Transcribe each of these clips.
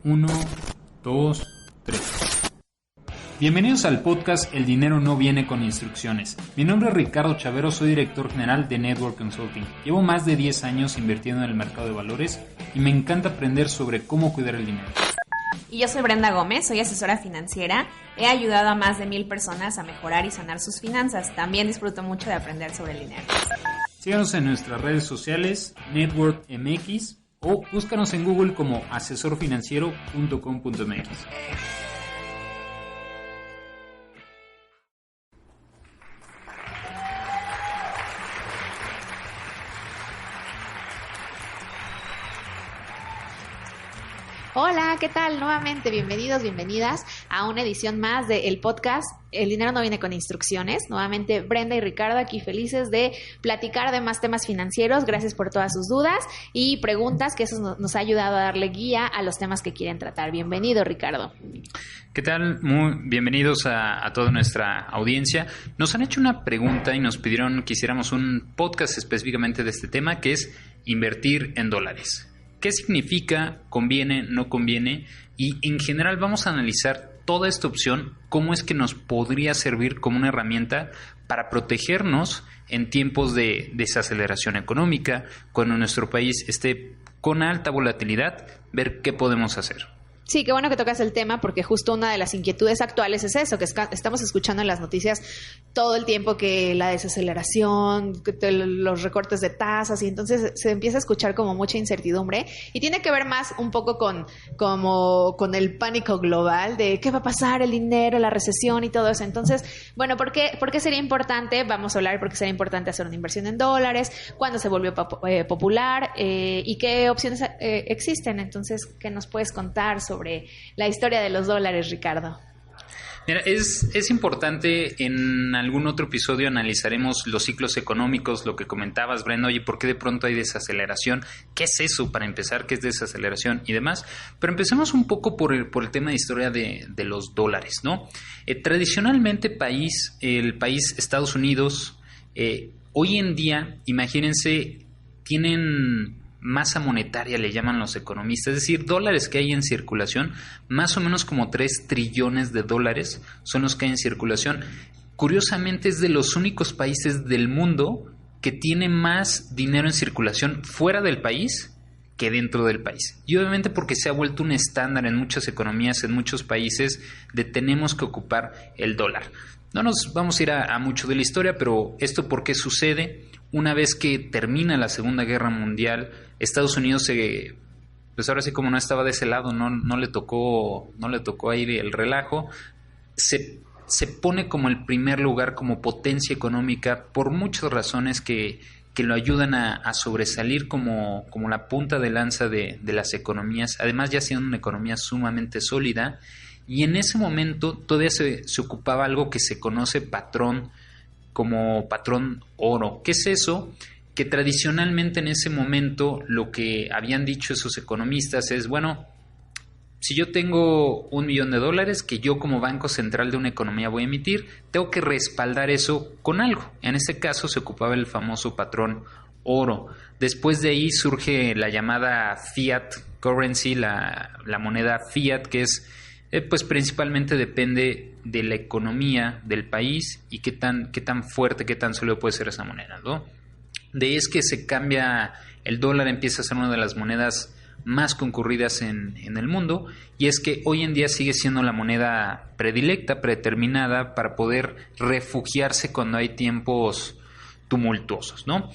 1, 2, 3. Bienvenidos al podcast El dinero no viene con instrucciones. Mi nombre es Ricardo Chavero, soy director general de Network Consulting. Llevo más de 10 años invirtiendo en el mercado de valores y me encanta aprender sobre cómo cuidar el dinero. Y yo soy Brenda Gómez, soy asesora financiera. He ayudado a más de 1000 personas a mejorar y sanar sus finanzas. También disfruto mucho de aprender sobre el dinero. Síganos en nuestras redes sociales, Network MX, o búscanos en Google como asesorfinanciero.com.mx. Hola, ¿qué tal? Nuevamente, bienvenidos, bienvenidas a una edición más del podcast El dinero no viene con instrucciones. Nuevamente, Brenda y Ricardo aquí felices de platicar de más temas financieros. Gracias por todas sus dudas y preguntas, que eso nos ha ayudado a darle guía a los temas que quieren tratar. Bienvenido, Ricardo. ¿Qué tal? Muy bienvenidos a toda nuestra audiencia. Nos han hecho una pregunta y nos pidieron que hiciéramos un podcast específicamente de este tema, que es invertir en dólares. ¿Qué significa? ¿Conviene? ¿No conviene? Y en general vamos a analizar toda esta opción, cómo es que nos podría servir como una herramienta para protegernos en tiempos de desaceleración económica, cuando nuestro país esté con alta volatilidad, ver qué podemos hacer. Sí, qué bueno que tocas el tema, porque justo una de las inquietudes actuales es eso, que estamos escuchando en las noticias todo el tiempo que la desaceleración, que los recortes de tasas, y entonces se empieza a escuchar como mucha incertidumbre, y tiene que ver más un poco con el pánico global de qué va a pasar, el dinero, la recesión y todo eso. Entonces, bueno, ¿por qué sería importante? Vamos a hablar por qué sería importante hacer una inversión en dólares, cuándo se volvió popular y qué opciones existen. Entonces, ¿qué nos puedes contar sobre la historia de los dólares, Ricardo? Mira, es importante, en algún otro episodio analizaremos los ciclos económicos, lo que comentabas, Brenda, oye, ¿por qué de pronto hay desaceleración? ¿Qué es eso para empezar? ¿Qué es desaceleración? Y demás. Pero empecemos un poco por el tema de historia de los dólares, ¿no? Tradicionalmente el país Estados Unidos, hoy en día, imagínense, tienen masa monetaria, le llaman los economistas, es decir, dólares que hay en circulación, más o menos como 3 trillones de dólares son los que hay en circulación. Curiosamente, es de los únicos países del mundo que tiene más dinero en circulación fuera del país que dentro del país. Y obviamente porque se ha vuelto un estándar en muchas economías, en muchos países, de tenemos que ocupar el dólar. No nos vamos a ir a mucho de la historia, pero ¿esto por qué sucede? Una vez que termina la Segunda Guerra Mundial, Estados Unidos pues ahora sí, como no estaba de ese lado, no le tocó ahí el relajo, se pone como el primer lugar como potencia económica por muchas razones que lo ayudan a sobresalir como la punta de lanza de las economías, además ya siendo una economía sumamente sólida. Y en ese momento todavía se ocupaba algo que se conoce como patrón oro. ¿Qué es eso? Que tradicionalmente en ese momento lo que habían dicho esos economistas es, bueno, si yo tengo $1 millón que yo como Banco Central de una economía voy a emitir, tengo que respaldar eso con algo. En este caso se ocupaba el famoso patrón oro. Después de ahí surge la llamada fiat currency, la moneda fiat, que es pues principalmente depende de la economía del país y qué tan fuerte, qué tan sólido puede ser esa moneda, ¿no? De ahí es que se cambia, el dólar empieza a ser una de las monedas más concurridas en el mundo, y es que hoy en día sigue siendo la moneda predilecta, predeterminada para poder refugiarse cuando hay tiempos tumultuosos, ¿no?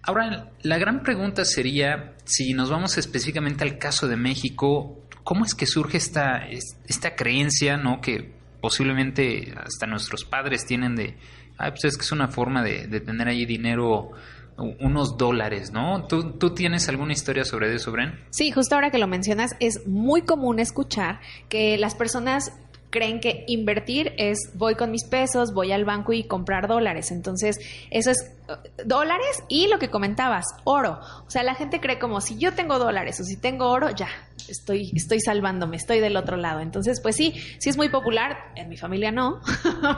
Ahora, la gran pregunta sería, si nos vamos específicamente al caso de México, ¿cómo es que surge esta creencia, ¿no? Que posiblemente hasta nuestros padres tienen de, pues es que es una forma de tener ahí dinero, unos dólares, ¿no? ¿Tú tienes alguna historia sobre eso, Bren? Sí, justo ahora que lo mencionas, es muy común escuchar que las personas creen que invertir es voy con mis pesos, voy al banco y comprar dólares. Entonces, eso es dólares y lo que comentabas, oro. O sea, la gente cree como si yo tengo dólares o si tengo oro, ya, estoy salvándome, estoy del otro lado. Entonces, pues sí es muy popular. En mi familia no,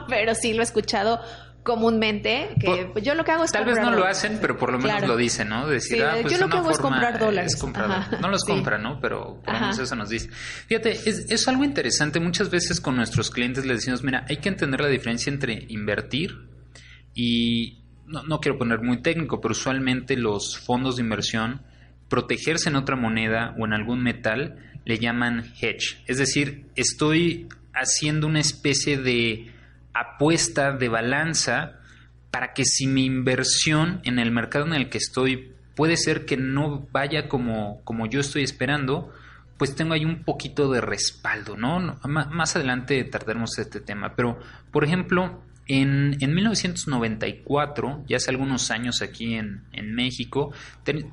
pero sí lo he escuchado comúnmente, que pues, yo lo que hago es tal comprar vez no lo dólares. hacen, pero por lo menos lo dicen, ¿no? Decir, Sí, pues yo lo que una hago es forma comprar dólares. es comprar. No los compran, ¿no? Pero por lo menos eso nos dice. Fíjate, es algo interesante. Muchas veces con nuestros clientes les decimos, mira, hay que entender la diferencia entre invertir y, no quiero poner muy técnico, pero usualmente los fondos de inversión, protegerse en otra moneda o en algún metal, le llaman hedge. Es decir, estoy haciendo una especie de apuesta, de balanza, para que si mi inversión en el mercado en el que estoy puede ser que no vaya como yo estoy esperando, pues tengo ahí un poquito de respaldo, ¿no? Más adelante trataremos este tema. Pero, por ejemplo, en 1994, ya hace algunos años aquí en México,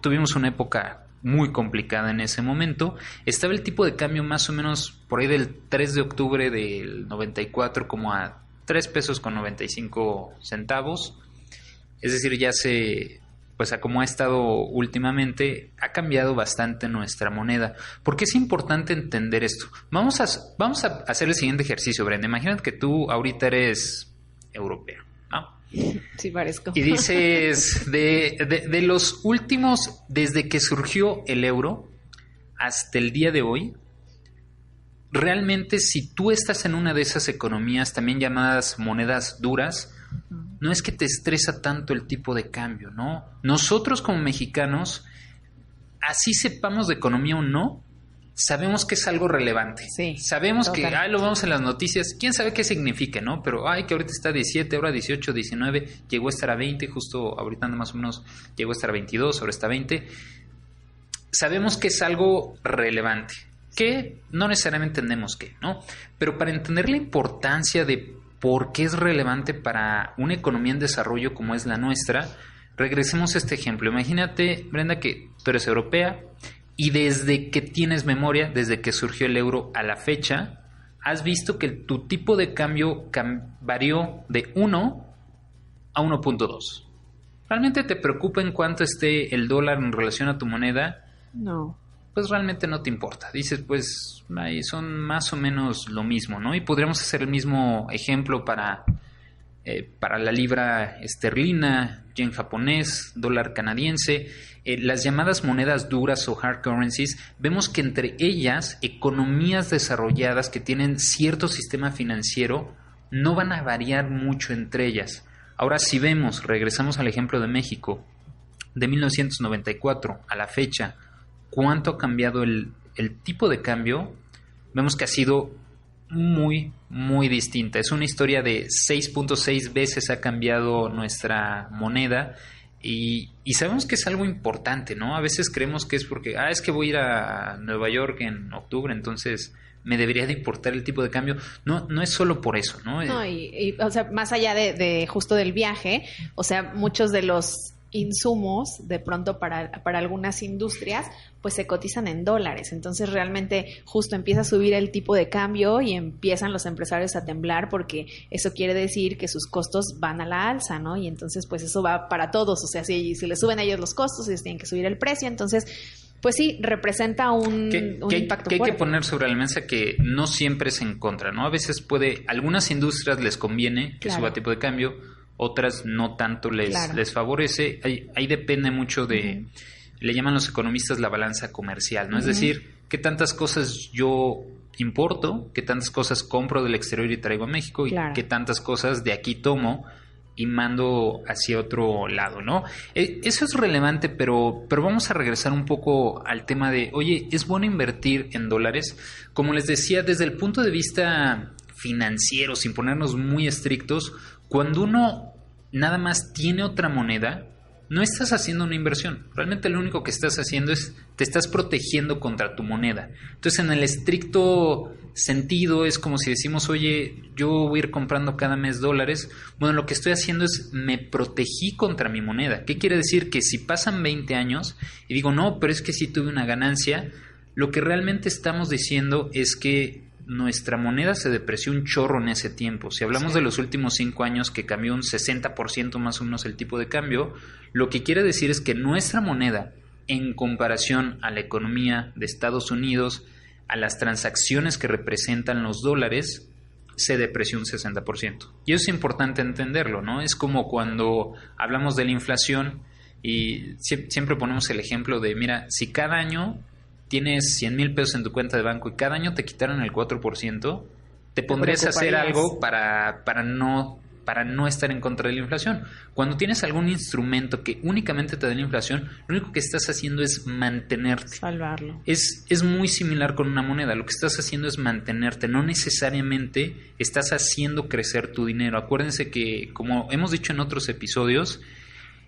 tuvimos una época muy complicada en ese momento. Estaba el tipo de cambio más o menos por ahí del 3 de octubre del 94 como a 3 pesos con 95 centavos. Es decir, pues a como ha estado últimamente, ha cambiado bastante nuestra moneda. ¿Por qué es importante entender esto? Vamos a hacer el siguiente ejercicio, Brenda. Imagínate que tú ahorita eres europeo, ¿no? Sí, parezco. Y dices, de los últimos, desde que surgió el euro hasta el día de hoy, realmente si tú estás en una de esas economías también llamadas monedas duras, no es que te estresa tanto el tipo de cambio, ¿no? Nosotros como mexicanos, así sepamos de economía o no, sabemos que es algo relevante. Sí, sabemos totalmente. que, lo vemos en las noticias, quién sabe qué significa, ¿no? Pero, que ahorita está 17, ahora 18, 19, llegó a estar a 20, justo ahorita anda más o menos, llegó a estar a 22, ahora está a 20. Sabemos que es algo relevante, que no necesariamente entendemos qué, ¿no? Pero para entender la importancia de por qué es relevante para una economía en desarrollo como es la nuestra, regresemos a este ejemplo. Imagínate, Brenda, que tú eres europea y desde que tienes memoria, desde que surgió el euro a la fecha, has visto que tu tipo de cambio varió de 1 a 1.2. ¿Realmente te preocupa en cuánto esté el dólar en relación a tu moneda? No. Pues realmente no te importa. Dices, pues ahí son más o menos lo mismo, ¿no? Y podríamos hacer el mismo ejemplo para la libra esterlina, yen japonés, dólar canadiense, las llamadas monedas duras o hard currencies. Vemos que entre ellas, economías desarrolladas que tienen cierto sistema financiero no van a variar mucho entre ellas. Ahora, si vemos, regresamos al ejemplo de México, de 1994 a la fecha, cuánto ha cambiado el tipo de cambio, vemos que ha sido muy, muy distinta. Es una historia de 6.6 veces ha cambiado nuestra moneda y sabemos que es algo importante, ¿no? A veces creemos que es porque, es que voy a ir a Nueva York en octubre, entonces me debería de importar el tipo de cambio. No es solo por eso, ¿no? No, o sea, más allá de justo del viaje, o sea, muchos de los insumos de pronto para algunas industrias pues se cotizan en dólares, entonces realmente justo empieza a subir el tipo de cambio y empiezan los empresarios a temblar porque eso quiere decir que sus costos van a la alza, ¿no? Y entonces pues eso va para todos, o sea, si le suben a ellos los costos, ellos tienen que subir el precio, entonces pues sí, representa un impacto que hay fuerte. que poner sobre la mesa que no siempre es en contra, ¿no? A veces algunas industrias les conviene que suba tipo de cambio, otras no tanto les favorece. Ahí depende mucho de, le llaman los economistas la balanza comercial, ¿no? Es decir, qué tantas cosas yo importo, qué tantas cosas compro del exterior y traigo a México y qué tantas cosas de aquí tomo y mando hacia otro lado, ¿no? Eso es relevante, pero vamos a regresar un poco al tema de, oye, ¿es bueno invertir en dólares? Como les decía, desde el punto de vista financiero, sin ponernos muy estrictos, cuando uno nada más tiene otra moneda, no estás haciendo una inversión. Realmente lo único que estás haciendo es te estás protegiendo contra tu moneda. Entonces, en el estricto sentido, es como si decimos, oye, yo voy a ir comprando cada mes dólares. Bueno, lo que estoy haciendo es me protegí contra mi moneda. ¿Qué quiere decir? Que si pasan 20 años y digo, no, pero es que sí tuve una ganancia, lo que realmente estamos diciendo es que nuestra moneda se depreció un chorro en ese tiempo. Si hablamos de los últimos 5 años que cambió un 60% más o menos el tipo de cambio, lo que quiere decir es que nuestra moneda, en comparación a la economía de Estados Unidos, a las transacciones que representan los dólares, se depreció un 60%. Y eso es importante entenderlo, ¿no? Es como cuando hablamos de la inflación y siempre ponemos el ejemplo de, mira, si cada año tienes 100,000 pesos en tu cuenta de banco y cada año te quitaron el 4%, te pondrías a hacer algo para no estar en contra de la inflación. Cuando tienes algún instrumento que únicamente te da la inflación, lo único que estás haciendo es mantenerte. Salvarlo. Es muy similar con una moneda. Lo que estás haciendo es mantenerte. No necesariamente estás haciendo crecer tu dinero. Acuérdense que, como hemos dicho en otros episodios,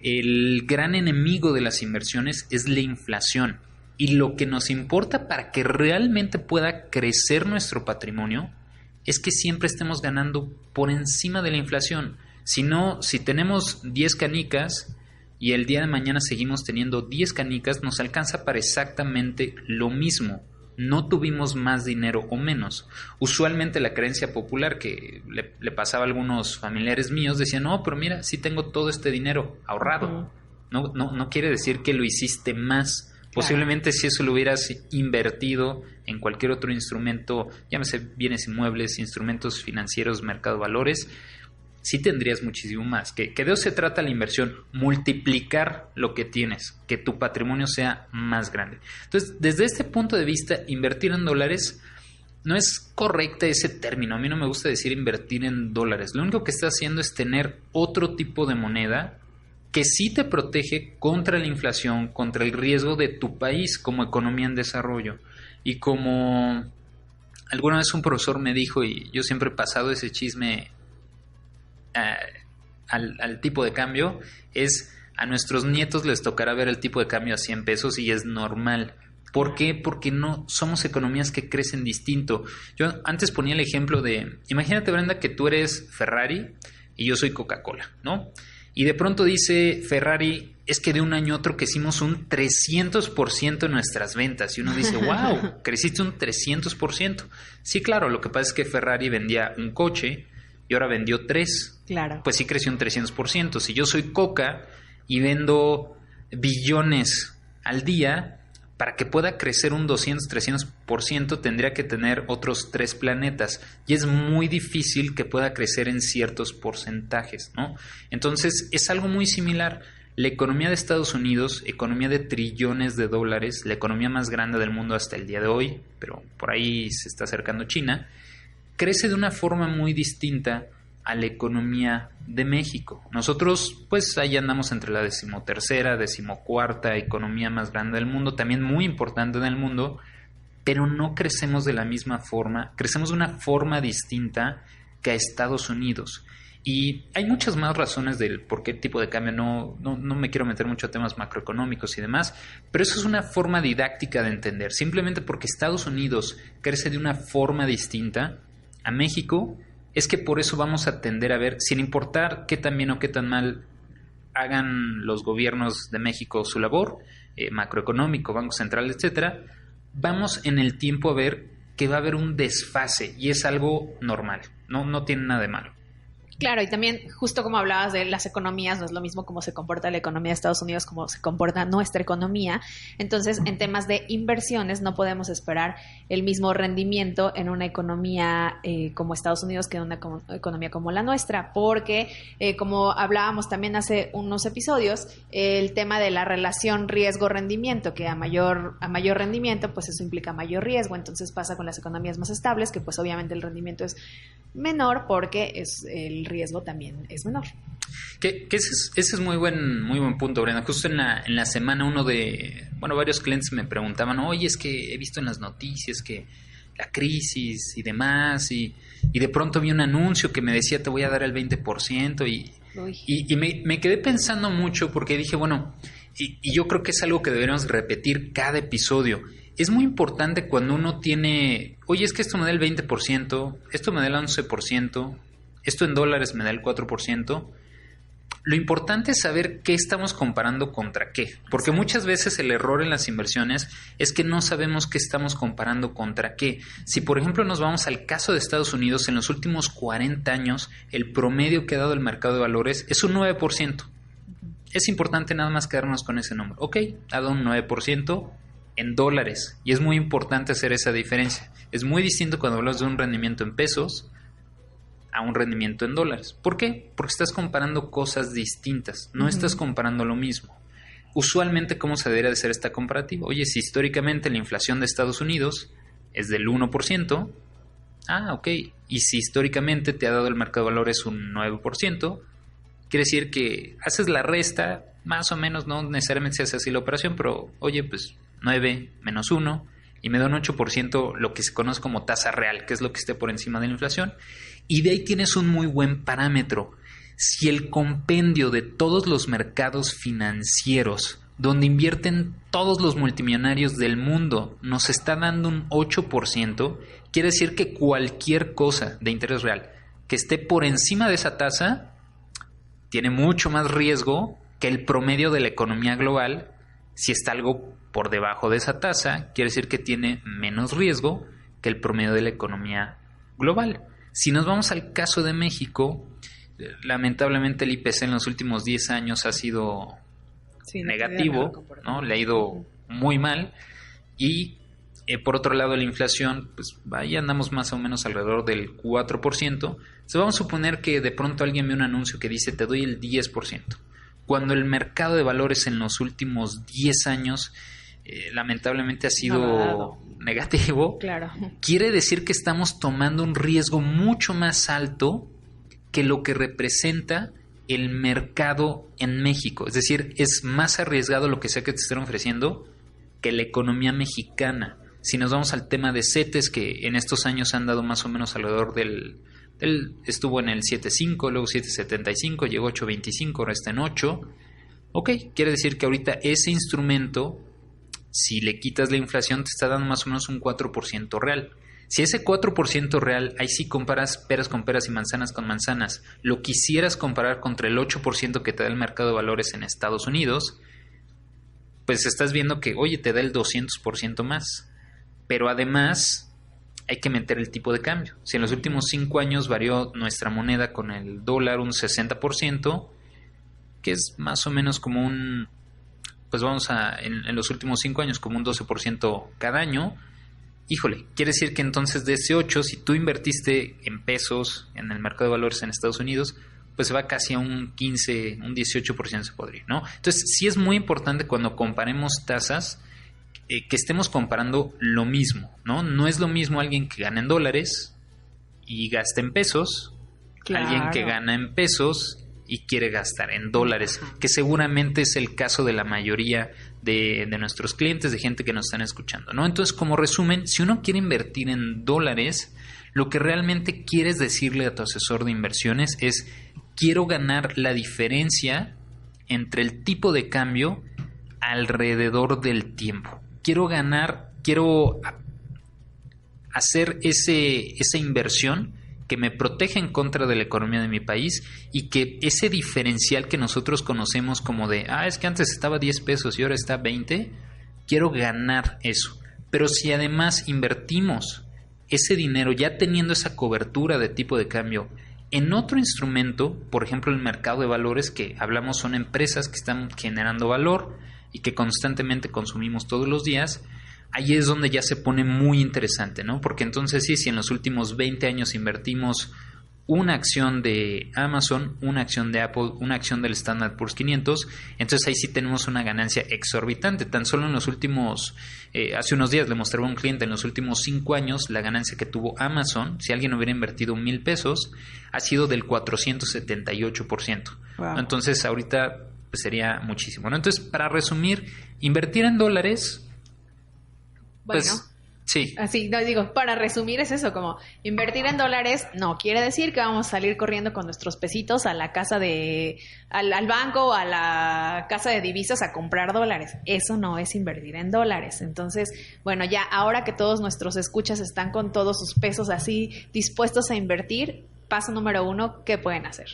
el gran enemigo de las inversiones es la inflación. Y lo que nos importa para que realmente pueda crecer nuestro patrimonio es que siempre estemos ganando por encima de la inflación. Si no, si tenemos 10 canicas y el día de mañana seguimos teniendo 10 canicas, nos alcanza para exactamente lo mismo. No tuvimos más dinero o menos. Usualmente la creencia popular que le pasaba a algunos familiares míos decían, no, pero mira, sí tengo todo este dinero ahorrado. No quiere decir que lo hiciste más. Posiblemente si eso lo hubieras invertido en cualquier otro instrumento, llámese bienes inmuebles, instrumentos financieros, mercado de valores, sí tendrías muchísimo más. Que de eso se trata la inversión, multiplicar lo que tienes, que tu patrimonio sea más grande. Entonces, desde este punto de vista, invertir en dólares no es correcta ese término. A mí no me gusta decir invertir en dólares. Lo único que está haciendo es tener otro tipo de moneda que sí te protege contra la inflación, contra el riesgo de tu país como economía en desarrollo. Y como alguna vez un profesor me dijo, y yo siempre he pasado ese chisme al tipo de cambio, es a nuestros nietos les tocará ver el tipo de cambio a 100 pesos y es normal. ¿Por qué? Porque no somos economías que crecen distinto. Yo antes ponía el ejemplo de, imagínate, Brenda, que tú eres Ferrari y yo soy Coca-Cola, ¿no? Y de pronto dice Ferrari, es que de un año a otro crecimos un 300% en nuestras ventas. Y uno dice, wow, creciste un 300%. Sí, claro, lo que pasa es que Ferrari vendía un coche y ahora vendió 3. Claro. Pues sí creció un 300%. Si yo soy Coca y vendo billones al día, para que pueda crecer un 200-300% tendría que tener otros 3 planetas y es muy difícil que pueda crecer en ciertos porcentajes, ¿no? Entonces es algo muy similar. La economía de Estados Unidos, economía de trillones de dólares, la economía más grande del mundo hasta el día de hoy, pero por ahí se está acercando China, crece de una forma muy distinta a la economía de México. Nosotros pues ahí andamos entre la 13ª, 14ª economía más grande del mundo, también muy importante en el mundo, pero no crecemos de la misma forma, crecemos de una forma distinta que a Estados Unidos. Y hay muchas más razones del por qué tipo de cambio, no me quiero meter mucho a temas macroeconómicos y demás, pero eso es una forma didáctica de entender. Simplemente porque Estados Unidos crece de una forma distinta a México, es que por eso vamos a tender a ver, sin importar qué tan bien o qué tan mal hagan los gobiernos de México su labor, macroeconómico, Banco Central, etcétera, vamos en el tiempo a ver que va a haber un desfase y es algo normal, no tiene nada de malo. Claro, y también justo como hablabas de las economías, no es lo mismo cómo se comporta la economía de Estados Unidos como se comporta nuestra economía. Entonces, en temas de inversiones no podemos esperar el mismo rendimiento en una economía como Estados Unidos que en una economía como la nuestra, porque como hablábamos también hace unos episodios, el tema de la relación riesgo-rendimiento, que a mayor rendimiento, pues eso implica mayor riesgo. Entonces pasa con las economías más estables, que pues obviamente el rendimiento es menor porque el riesgo también es menor. Que ese es muy buen punto, Brenda. Justo en la semana varios clientes me preguntaban, oye, es que he visto en las noticias que la crisis y demás, y de pronto vi un anuncio que me decía te voy a dar el 20% y me quedé pensando mucho porque dije, bueno, y yo creo que es algo que deberíamos repetir cada episodio. Es muy importante cuando uno tiene, oye, es que esto me da el 20%, esto me da el 11%, esto en dólares me da el 4%. Lo importante es saber qué estamos comparando contra qué, porque muchas veces el error en las inversiones es que no sabemos qué estamos comparando contra qué. Si por ejemplo nos vamos al caso de Estados Unidos, en los últimos 40 años el promedio que ha dado el mercado de valores es un 9%. Es importante nada más quedarnos con ese número. Ok, ha dado un 9% en dólares y es muy importante hacer esa diferencia. Es muy distinto cuando hablas de un rendimiento en pesos a un rendimiento en dólares. ¿Por qué? Porque estás comparando cosas distintas, no estás comparando lo mismo. Usualmente, ¿cómo se debería de hacer esta comparativa? Oye, si históricamente la inflación de Estados Unidos es del 1%, ok, y si históricamente te ha dado el mercado de valores un 9%, quiere decir que haces la resta, más o menos, no necesariamente se hace así la operación, pero oye, pues 9 menos 1, y me da un 8%, lo que se conoce como tasa real, que es lo que esté por encima de la inflación, y de ahí tienes un muy buen parámetro. Si el compendio de todos los mercados financieros, donde invierten todos los multimillonarios del mundo, nos está dando un 8%, quiere decir que cualquier cosa de interés real que esté por encima de esa tasa tiene mucho más riesgo que el promedio de la economía global. Si está algo por debajo de esa tasa, quiere decir que tiene menos riesgo que el promedio de la economía global. Si nos vamos al caso de México, lamentablemente el IPC en los últimos 10 años ha sido negativo, ¿no? Le ha ido muy mal. Y por otro lado, la inflación, pues ahí andamos más o menos alrededor del 4%. Entonces vamos a suponer que de pronto alguien ve un anuncio que dice te doy el 10%. Cuando el mercado de valores en los últimos 10 años lamentablemente ha sido negativo, claro, quiere decir que estamos tomando un riesgo mucho más alto que lo que representa el mercado en México. Es decir, es más arriesgado lo que sea que te estén ofreciendo que la economía mexicana. Si nos vamos al tema de CETES, que en estos años han dado más o menos alrededor estuvo en el 7.5, luego 7.75, llegó a 8.25, ahora está en 8. Ok, quiere decir que ahorita ese instrumento, si le quitas la inflación, te está dando más o menos un 4% real. Si ese 4% real, ahí sí comparas peras con peras y manzanas con manzanas, lo quisieras comparar contra el 8% que te da el mercado de valores en Estados Unidos, pues estás viendo que, oye, te da el 200% más. Pero además hay que meter el tipo de cambio. Si en los últimos 5 años varió nuestra moneda con el dólar un 60%, que es más o menos como en los últimos 5 años, como un 12% cada año, híjole, quiere decir que entonces de ese 8, si tú invertiste en pesos en el mercado de valores en Estados Unidos, pues se va casi a un 15, un 18% se podría, ¿no? Entonces sí es muy importante cuando comparemos tasas, que estemos comparando lo mismo, ¿no? No es lo mismo alguien que gana en dólares y gasta en pesos, claro, alguien que gana en pesos y quiere gastar en dólares, que seguramente es el caso de la mayoría de nuestros clientes, de gente que nos están escuchando, ¿no? Entonces, como resumen, si uno quiere invertir en dólares, lo que realmente quieres decirle a tu asesor de inversiones es: quiero ganar la diferencia entre el tipo de cambio alrededor del tiempo. Quiero hacer esa inversión que me proteja en contra de la economía de mi país, y que ese diferencial que nosotros conocemos como de, es que antes estaba 10 pesos y ahora está 20, quiero ganar eso. Pero si además invertimos ese dinero ya teniendo esa cobertura de tipo de cambio en otro instrumento, por ejemplo el mercado de valores, que hablamos son empresas que están generando valor y que constantemente consumimos todos los días, ahí es donde ya se pone muy interesante, ¿no? Porque entonces sí, si en los últimos 20 años invertimos una acción de Amazon, una acción de Apple, una acción del Standard & Poor's 500, entonces ahí sí tenemos una ganancia exorbitante. Tan solo en los últimos, hace unos días le mostraba a un cliente, en los últimos 5 años, la ganancia que tuvo Amazon, si alguien hubiera invertido 1,000 pesos, ha sido del 478%. Wow. Entonces ahorita pues sería muchísimo, ¿no? Entonces, para resumir, invertir en dólares, bueno, pues sí. Así, no, digo, para resumir es eso, como invertir en dólares no quiere decir que vamos a salir corriendo con nuestros pesitos a la casa al banco o a la casa de divisas a comprar dólares. Eso no es invertir en dólares. Entonces, bueno, ya ahora que todos nuestros escuchas están con todos sus pesos así dispuestos a invertir, paso número 1, ¿qué pueden hacer?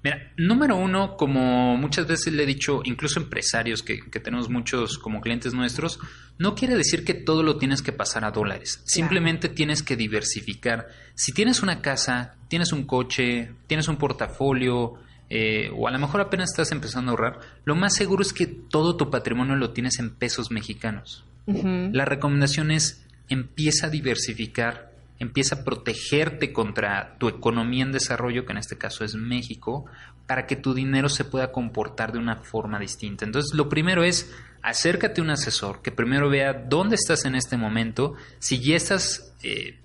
Mira, número 1, como muchas veces le he dicho, incluso empresarios que tenemos muchos como clientes nuestros, no quiere decir que todo lo tienes que pasar a dólares. Claro. Simplemente tienes que diversificar. Si tienes una casa, tienes un coche, tienes un portafolio, o a lo mejor apenas estás empezando a ahorrar, lo más seguro es que todo tu patrimonio lo tienes en pesos mexicanos. Uh-huh. La recomendación es: empieza a diversificar empieza a protegerte contra tu economía en desarrollo, que en este caso es México, para que tu dinero se pueda comportar de una forma distinta. Entonces, lo primero es acércate a un asesor que primero vea dónde estás en este momento, si ya estás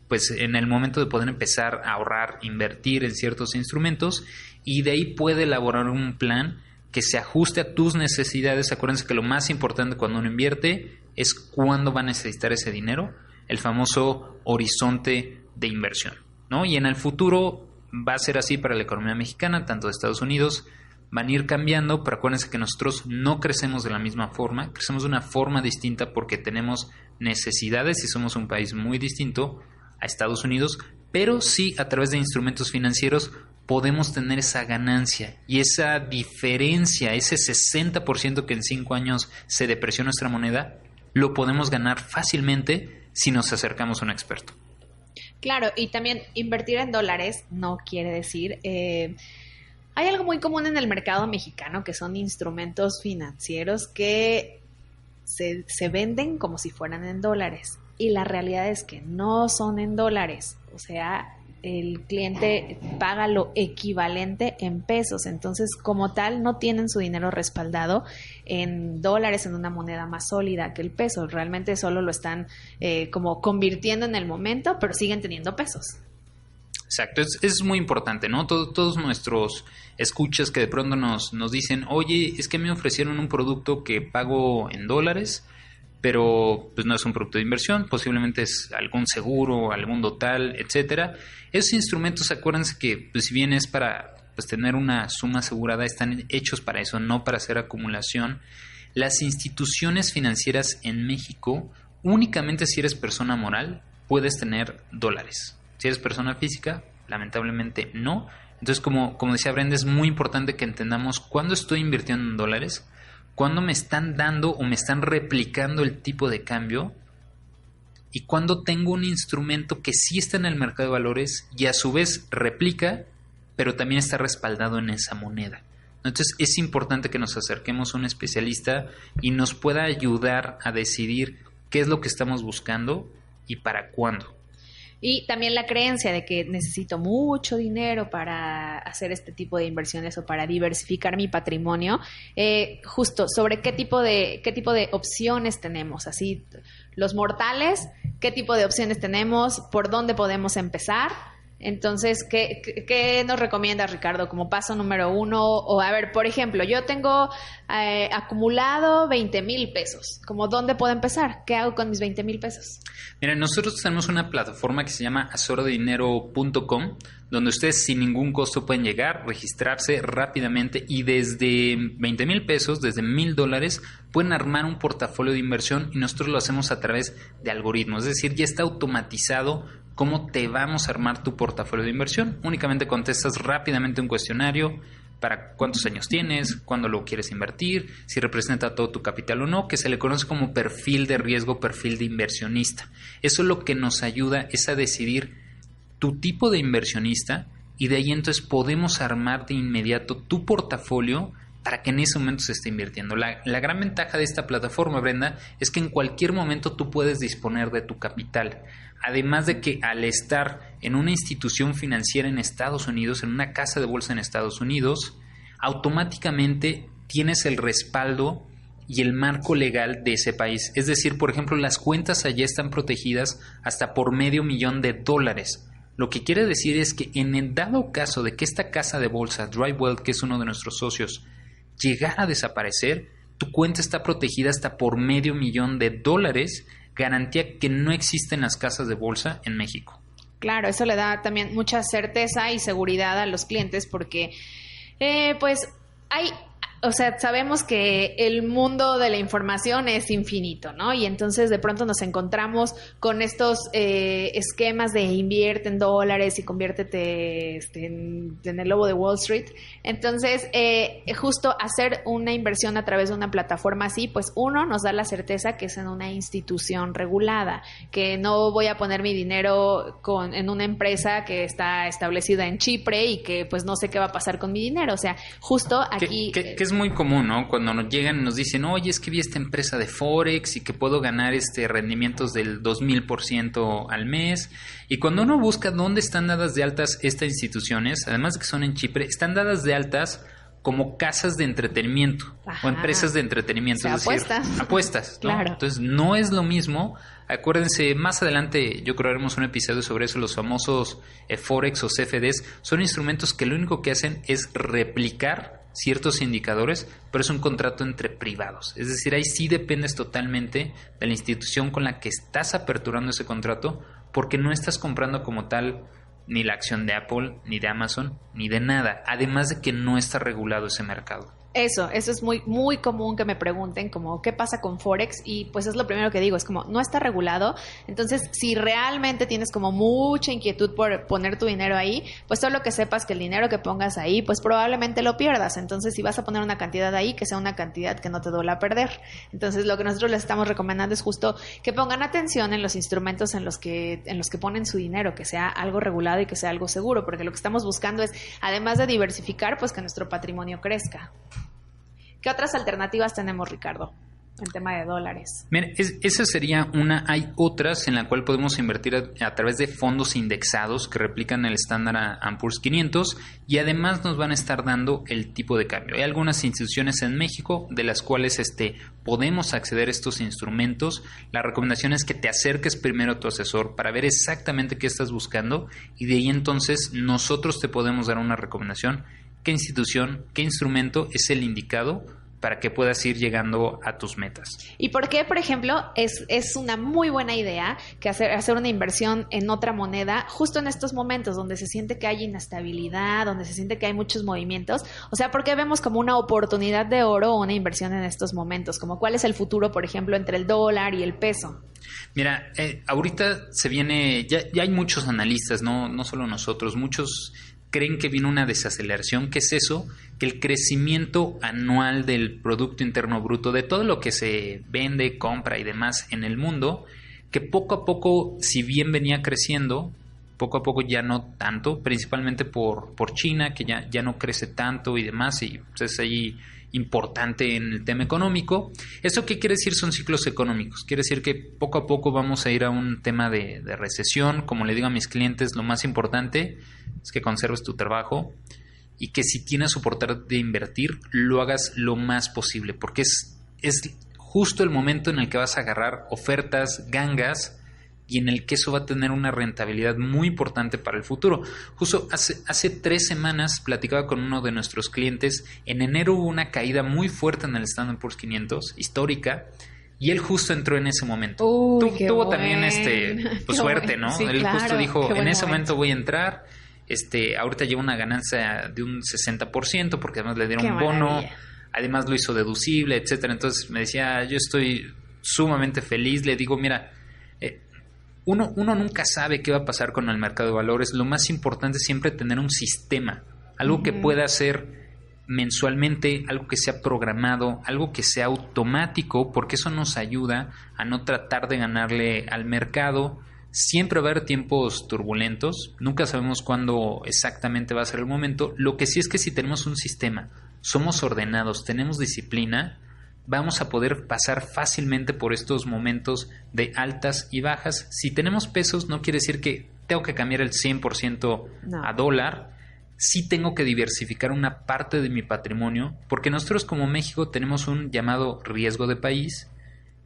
pues en el momento de poder empezar a ahorrar, invertir en ciertos instrumentos, y de ahí puede elaborar un plan que se ajuste a tus necesidades. Acuérdense que lo más importante cuando uno invierte es cuándo va a necesitar ese dinero, el famoso horizonte de inversión, ¿no? Y en el futuro va a ser así para la economía mexicana, tanto de Estados Unidos, van a ir cambiando, pero acuérdense que nosotros no crecemos de la misma forma, crecemos de una forma distinta porque tenemos necesidades y somos un país muy distinto a Estados Unidos, pero sí a través de instrumentos financieros podemos tener esa ganancia y esa diferencia, ese 60% que en 5 años se depreció nuestra moneda, lo podemos ganar fácilmente si nos acercamos a un experto. Claro, y también invertir en dólares no quiere decir... hay algo muy común en el mercado mexicano que son instrumentos financieros que se venden como si fueran en dólares. Y la realidad es que no son en dólares. O sea, el cliente paga lo equivalente en pesos. Entonces, como tal, no tienen su dinero respaldado en dólares, en una moneda más sólida que el peso. Realmente solo lo están como convirtiendo en el momento, pero siguen teniendo pesos. Exacto, es muy importante, ¿no? Todos nuestros escuchas que de pronto nos dicen, oye, es que me ofrecieron un producto que pago en dólares, pero pues no es un producto de inversión, posiblemente es algún seguro, algún dotal, etcétera. Esos instrumentos, acuérdense que pues, si bien es para pues, tener una suma asegurada, están hechos para eso, no para hacer acumulación. Las instituciones financieras en México, únicamente si eres persona moral, puedes tener dólares. Si eres persona física, lamentablemente no. Entonces, como decía Brenda, es muy importante que entendamos cuándo estoy invirtiendo en dólares, cuándo me están dando o me están replicando el tipo de cambio y cuándo tengo un instrumento que sí está en el mercado de valores y a su vez replica, pero también está respaldado en esa moneda. Entonces, es importante que nos acerquemos a un especialista y nos pueda ayudar a decidir qué es lo que estamos buscando y para cuándo. Y también la creencia de que necesito mucho dinero para hacer este tipo de inversiones o para diversificar mi patrimonio, justo sobre qué tipo de opciones tenemos, así los mortales, qué tipo de opciones tenemos, por dónde podemos empezar. Entonces, ¿qué nos recomiendas, Ricardo, como paso número 1? O a ver, por ejemplo, yo tengo acumulado 20,000 pesos. ¿Cómo dónde puedo empezar? ¿Qué hago con mis 20,000 pesos? Miren, nosotros tenemos una plataforma que se llama asorodedinero.com, donde ustedes sin ningún costo pueden llegar, registrarse rápidamente y desde 20,000 pesos, desde $1,000, pueden armar un portafolio de inversión y nosotros lo hacemos a través de algoritmos. Es decir, ya está automatizado cómo te vamos a armar tu portafolio de inversión. Únicamente contestas rápidamente un cuestionario para cuántos años tienes, cuándo lo quieres invertir, si representa todo tu capital o no, que se le conoce como perfil de riesgo, perfil de inversionista. Eso lo que nos ayuda es a decidir tu tipo de inversionista y de ahí entonces podemos armar de inmediato tu portafolio para que en ese momento se esté invirtiendo. La gran ventaja de esta plataforma, Brenda, es que en cualquier momento tú puedes disponer de tu capital. Además de que al estar en una institución financiera en Estados Unidos, en una casa de bolsa en Estados Unidos, automáticamente tienes el respaldo y el marco legal de ese país. Es decir, por ejemplo, las cuentas allá están protegidas hasta por $500,000. Lo que quiere decir es que en el dado caso de que esta casa de bolsa, Drywell, que es uno de nuestros socios, llegara a desaparecer, tu cuenta está protegida hasta por $500,000, garantía que no existen las casas de bolsa en México. Claro, eso le da también mucha certeza y seguridad a los clientes porque pues hay, o sea, sabemos que el mundo de la información es infinito, ¿no? Y entonces de pronto nos encontramos con estos esquemas de invierte en dólares y conviértete en el lobo de Wall Street. Entonces, justo hacer una inversión a través de una plataforma así, pues uno, nos da la certeza que es en una institución regulada, que no voy a poner mi dinero en una empresa que está establecida en Chipre y que pues no sé qué va a pasar con mi dinero. O sea, justo aquí... Que es muy común, ¿no? Cuando nos llegan y nos dicen, oye, es que vi esta empresa de Forex y que puedo ganar rendimientos del 2000% al mes. Y cuando uno busca dónde están dadas de altas estas instituciones, además de que son en Chipre, están dadas de altas como casas de entretenimiento. Ajá. O empresas de entretenimiento. O sea, es decir, apuestas, ¿no? Claro. Entonces no es lo mismo. Acuérdense, más adelante yo creo haremos un episodio sobre eso. Los famosos Forex o CFDs son instrumentos que lo único que hacen es replicar ciertos indicadores, pero es un contrato entre privados. Es decir, ahí sí dependes totalmente de la institución con la que estás aperturando ese contrato, porque no estás comprando como tal ni la acción de Apple, ni de Amazon, ni de nada. Además de que no está regulado ese mercado. Eso es muy, muy común que me pregunten como qué pasa con Forex, y pues es lo primero que digo, es como no está regulado. Entonces, si realmente tienes como mucha inquietud por poner tu dinero ahí, pues solo que sepas que el dinero que pongas ahí, pues probablemente lo pierdas. Entonces, si vas a poner una cantidad ahí, que sea una cantidad que no te duela perder. Entonces, lo que nosotros les estamos recomendando es justo que pongan atención en los instrumentos en los que ponen su dinero, que sea algo regulado y que sea algo seguro, porque lo que estamos buscando es, además de diversificar, pues que nuestro patrimonio crezca. ¿Qué otras alternativas tenemos, Ricardo, en tema de dólares? Mira, esa sería una. Hay otras en la cual podemos invertir a través de fondos indexados que replican el Standard & Poor's 500 y además nos van a estar dando el tipo de cambio. Hay algunas instituciones en México de las cuales podemos acceder a estos instrumentos. La recomendación es que te acerques primero a tu asesor para ver exactamente qué estás buscando y de ahí entonces nosotros te podemos dar una recomendación. ¿Qué institución, qué instrumento es el indicado para que puedas ir llegando a tus metas? ¿Y por qué, por ejemplo, es una muy buena idea que hacer una inversión en otra moneda justo en estos momentos donde se siente que hay inestabilidad, donde se siente que hay muchos movimientos? O sea, ¿por qué vemos como una oportunidad de oro o una inversión en estos momentos? Como ¿cuál es el futuro, por ejemplo, entre el dólar y el peso? Mira, ahorita se viene, ya hay muchos analistas, no solo nosotros, muchos creen que viene una desaceleración. ¿Qué es eso? Que el crecimiento anual del Producto Interno Bruto, de todo lo que se vende, compra y demás en el mundo, que poco a poco, si bien venía creciendo, poco a poco ya no tanto, principalmente por China, que ya no crece tanto y demás, y pues es ahí importante en el tema económico. ¿Eso qué quiere decir? Son ciclos económicos. Quiere decir que poco a poco vamos a ir a un tema de recesión. Como le digo a mis clientes, lo más importante es que conserves tu trabajo y que si tienes oportunidad de invertir, lo hagas lo más posible, porque es justo el momento en el que vas a agarrar ofertas, gangas, y en el que eso va a tener una rentabilidad muy importante para el futuro. Justo hace 3 semanas platicaba con uno de nuestros clientes. En enero hubo una caída muy fuerte en el Standard & Poor's 500, histórica, y él justo entró en ese momento. Tuvo también pues, suerte, ¿no? Sí, él claro, justo dijo, en ese momento voy a entrar. Ahorita lleva una ganancia de un 60% porque además le dieron un bono, además lo hizo deducible, etcétera. Entonces me decía, yo estoy sumamente feliz. Le digo, mira, uno nunca sabe qué va a pasar con el mercado de valores. Lo más importante es siempre tener un sistema, algo que pueda hacer mensualmente, algo que sea programado, algo que sea automático, porque eso nos ayuda a no tratar de ganarle al mercado. Siempre va a haber tiempos turbulentos, nunca sabemos cuándo exactamente va a ser el momento. Lo que sí es que si tenemos un sistema, somos ordenados, tenemos disciplina, vamos a poder pasar fácilmente por estos momentos de altas y bajas. Si tenemos pesos, no quiere decir que tengo que cambiar el 100% a dólar. Sí tengo que diversificar una parte de mi patrimonio, porque nosotros como México tenemos un llamado riesgo de país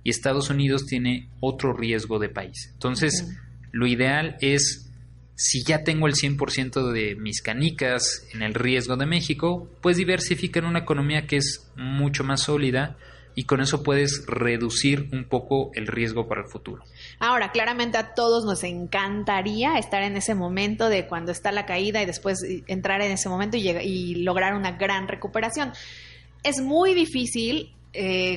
y Estados Unidos tiene otro riesgo de país. Entonces, lo ideal es, si ya tengo el 100% de mis canicas en el riesgo de México, pues diversificar en una economía que es mucho más sólida, y con eso puedes reducir un poco el riesgo para el futuro. Ahora, claramente a todos nos encantaría estar en ese momento de cuando está la caída y después entrar en ese momento y lograr una gran recuperación. Es muy difícil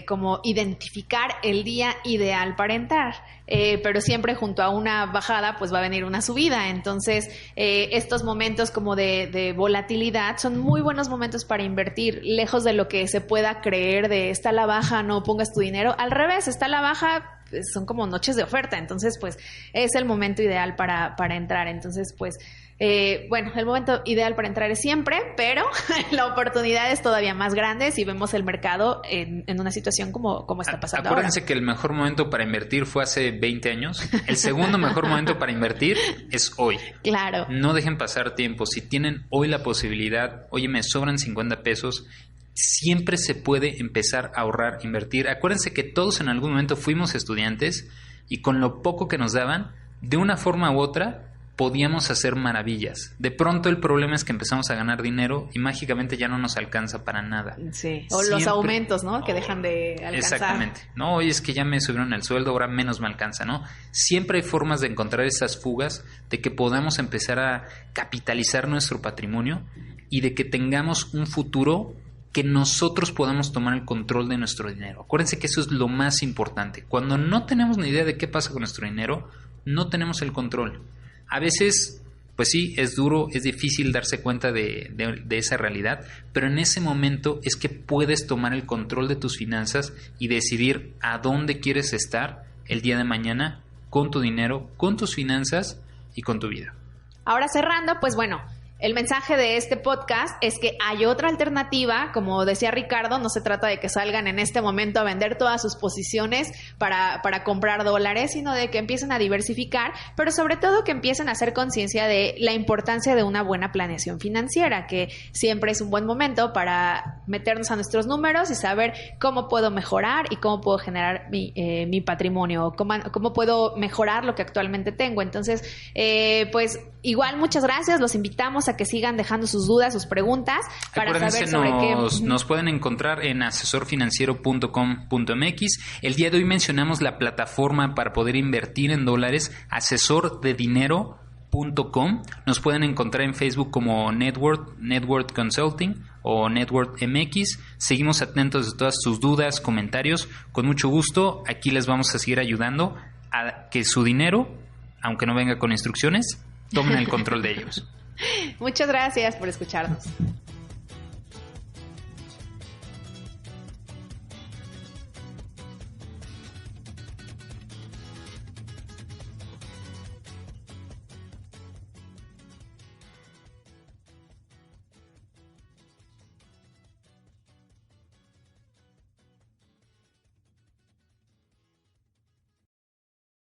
como identificar el día ideal para entrar, pero siempre junto a una bajada pues va a venir una subida. Entonces estos momentos como de volatilidad son muy buenos momentos para invertir, lejos de lo que se pueda creer de está la baja, no pongas tu dinero. Al revés, está la baja, son como noches de oferta, entonces pues es el momento ideal para entrar. Entonces pues bueno, el momento ideal para entrar es siempre, pero la oportunidad es todavía más grande si vemos el mercado en una situación como está pasando ahora. Acuérdense que el mejor momento para invertir fue hace 20 años. El segundo mejor momento para invertir es hoy. Claro. No dejen pasar tiempo. Si tienen hoy la posibilidad, oye, me sobran 50 pesos, siempre se puede empezar a ahorrar, invertir. Acuérdense que todos en algún momento fuimos estudiantes y con lo poco que nos daban, de una forma u otra, podíamos hacer maravillas. De pronto el problema es que empezamos a ganar dinero y mágicamente ya no nos alcanza para nada. Sí. O los aumentos, ¿no? Que dejan de alcanzar. Exactamente. No, oye, es que ya me subieron el sueldo, ahora menos me alcanza, ¿no? Siempre hay formas de encontrar esas fugas, de que podamos empezar a capitalizar nuestro patrimonio y de que tengamos un futuro que nosotros podamos tomar el control de nuestro dinero. Acuérdense que eso es lo más importante. Cuando no tenemos ni idea de qué pasa con nuestro dinero, no tenemos el control. A veces, pues sí, es duro, es difícil darse cuenta de esa realidad, pero en ese momento es que puedes tomar el control de tus finanzas y decidir a dónde quieres estar el día de mañana con tu dinero, con tus finanzas y con tu vida. Ahora cerrando, pues bueno, el mensaje de este podcast es que hay otra alternativa, como decía Ricardo, no se trata de que salgan en este momento a vender todas sus posiciones para comprar dólares, sino de que empiecen a diversificar, pero sobre todo que empiecen a hacer conciencia de la importancia de una buena planeación financiera, que siempre es un buen momento para meternos a nuestros números y saber cómo puedo mejorar y cómo puedo generar mi patrimonio, cómo puedo mejorar lo que actualmente tengo. Entonces, pues igual muchas gracias, los invitamos a que sigan dejando sus dudas, sus preguntas para Acuérdense, saber sobre qué. Nos pueden encontrar en asesorfinanciero.com.mx. El día de hoy mencionamos la plataforma para poder invertir en dólares, asesordedinero.com. Nos pueden encontrar en Facebook como Network Consulting o Network MX. Seguimos atentos de todas sus dudas, comentarios. Con mucho gusto, aquí les vamos a seguir ayudando a que su dinero, aunque no venga con instrucciones, tomen el control de ellos. Muchas gracias por escucharnos.